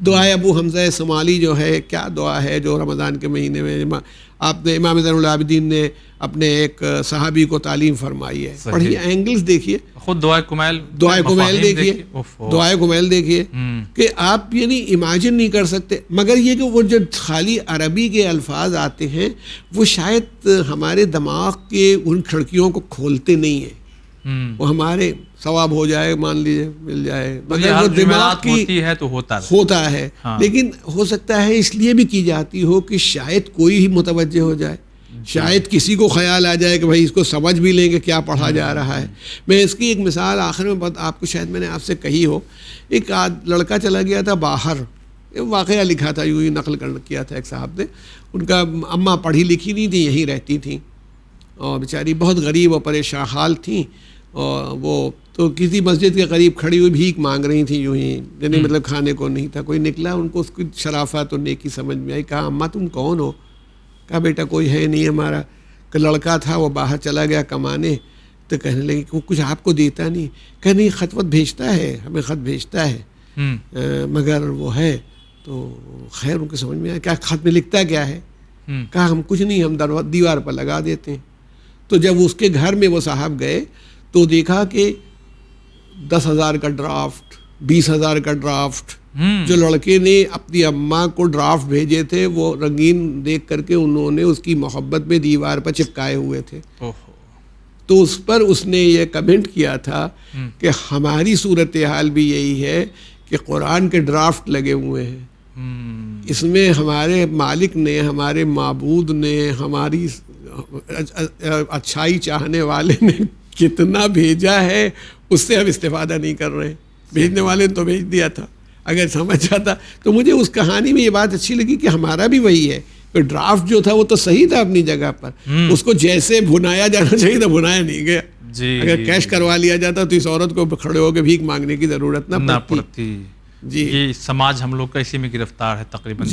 دعائے ابو حمزہ سمالی جو ہے، کیا دعا ہے جو رمضان کے مہینے میں آپ نے امام زین العابدین نے اپنے ایک صحابی کو تعلیم فرمائی ہے. پڑھیے، اینگلز دیکھیے، خود دعائے کمیل دیکھیے، دعائے کمیل دیکھیے کہ آپ یعنی امیجن نہیں کر سکتے. مگر یہ کہ وہ جو خالی عربی کے الفاظ آتے ہیں وہ شاید ہمارے دماغ کے ان کھڑکیوں کو کھولتے نہیں ہیں. وہ ہمارے ثواب ہو جائے، مان لیجیے مل جائے، مگر وہ دماغ کی ہوتی ہے تو ہوتا ہے. لیکن ہو سکتا ہے اس لیے بھی کی جاتی ہو کہ شاید کوئی ہی متوجہ ہو جائے، شاید کسی کو خیال آ جائے کہ بھائی اس کو سمجھ بھی لیں کہ کیا پڑھا جا رہا ہے. میں اس کی ایک مثال آخر میں آپ کو شاید میں نے آپ سے کہی ہو. ایک لڑکا چلا گیا تھا باہر، واقعہ لکھا تھا، یوں ہی نقل کیا تھا ایک صاحب نے. ان کا اماں پڑھی لکھی نہیں تھی، یہیں رہتی تھیں اور بیچاری بہت غریب اور پریشان حال تھیں. اور وہ تو کسی مسجد کے قریب کھڑی ہوئی بھیک مانگ رہی تھیں، یوں ہی یعنی مطلب کھانے کو نہیں تھا. کوئی نکلا، ان کو اس کی شرافت اور نیکی سمجھ میں آئی. کہا اماں تم کون ہو؟ کہا بیٹا کوئی ہے نہیں ہمارا. کہ لڑکا تھا وہ باہر چلا گیا کمانے. تو کہنے لگے کہ وہ کچھ آپ کو دیتا نہیں؟ کہ نہیں، خط وط بھیجتا ہے، ہمیں خط بھیجتا ہے مگر وہ ہے. تو خیر ان کو سمجھ میں آیا کیا خط میں لکھتا کیا ہے. کہا ہم کچھ نہیں، ہم دیوار پر لگا دیتے ہیں. تو جب اس کے گھر میں وہ صاحب گئے تو دیکھا کہ 10,000 کا ڈرافٹ، 20,000 کا ڈرافٹ جو لڑکے نے اپنی اماں کو ڈرافٹ بھیجے تھے وہ رنگین دیکھ کر کے انہوں نے اس کی محبت میں دیوار پر چپکائے ہوئے تھے. تو اس پر اس نے یہ کمنٹ کیا تھا کہ ہماری صورتحال بھی یہی ہے کہ قرآن کے ڈرافٹ لگے ہوئے ہیں، اس میں ہمارے مالک نے، ہمارے معبود نے، ہماری اچھائی چاہنے والے نے کتنا بھیجا ہے اس سے ہم استفادہ نہیں کر رہے. بھیجنے والے نے تو بھیج دیا تھا، اگر سمجھ جاتا. تو مجھے اس کہانی میں یہ بات اچھی لگی کہ ہمارا بھی وہی ہے کہ ڈرافٹ جو تھا وہ تو صحیح تھا اپنی جگہ پر، اس کو جیسے بھنایا جانا چاہیے تھا بھنایا نہیں گیا. اگر کیش کروا لیا جاتا تو اس عورت کو کھڑے ہو کے بھیک مانگنے کی ضرورت نہ پڑتی. جی، یہ سماج ہم لوگ کا اسی میں گرفتار ہے تقریباً.